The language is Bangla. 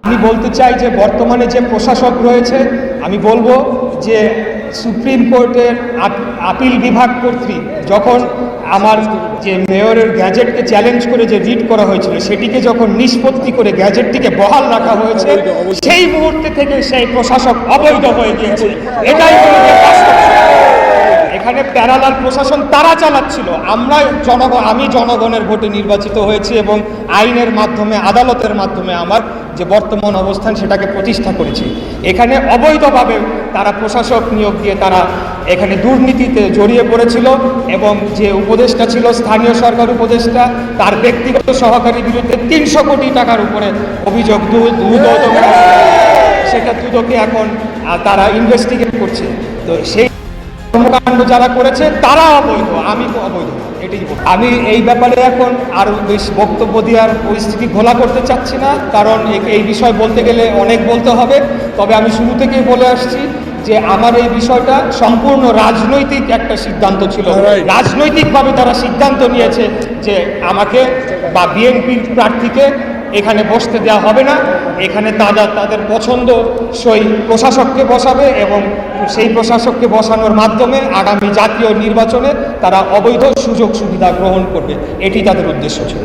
আমি বলতে চাই যে বর্তমানে যে প্রশাসক রয়েছে, আমি বলবো যে সুপ্রিম কোর্টের আপিল বিভাগ কর্তৃক যখন আমার যে মেয়রের গ্যাজেটকে চ্যালেঞ্জ করে যে রিট করা হয়েছিল, সেটিকে যখন নিষ্পত্তি করে গ্যাজেটটিকে বহাল রাখা হয়েছে, সেই মুহূর্তে থেকে সেই প্রশাসক অবৈধ হয়ে গিয়েছে। এটাই হলো বাস্তব। এখানে প্যারালাল প্রশাসন তারা চালাচ্ছিল। আমি জনগণের ভোটে নির্বাচিত হয়েছি এবং আইনের মাধ্যমে, আদালতের মাধ্যমে আমার যে বর্তমান অবস্থান সেটাকে প্রতিষ্ঠা করেছি। এখানে অবৈধভাবে তারা প্রশাসক নিয়োগ দিয়ে তারা এখানে দুর্নীতিতে জড়িয়ে পড়েছিল এবং যে উপদেষ্টা ছিল, স্থানীয় সরকার উপদেষ্টা, তার ব্যক্তিগত সহকারীর বিরুদ্ধে 300 কোটি টাকার উপরে অভিযোগ সেটা দুদকে এখন তারা ইনভেস্টিগেট করছে। তো সেই কর্মকাণ্ড যারা করেছে তারা অবৈধ, আমি তো অবৈধ, এটাই আমি এই ব্যাপারে এখন আরও বেশি বক্তব্য দেওয়ার পরিস্থিতি ঘোলা করতে চাচ্ছি না, কারণ এই বিষয় বলতে গেলে অনেক বলতে হবে। তবে আমি শুরু থেকেই বলে আসছি যে আমার এই বিষয়টা সম্পূর্ণ রাজনৈতিক একটা সিদ্ধান্ত ছিল। রাজনৈতিকভাবে তারা সিদ্ধান্ত নিয়েছে যে আমাকে বা বিএনপির প্রার্থীকে এখানে বসতে দেওয়া হবে না। এখানে তাদের পছন্দসই প্রশাসককে বসাবে এবং সেই প্রশাসককে বসানোর মাধ্যমে আগামী জাতীয় নির্বাচনে তারা অবৈধ সুযোগ সুবিধা গ্রহণ করবে, এটি তাদের উদ্দেশ্য ছিল।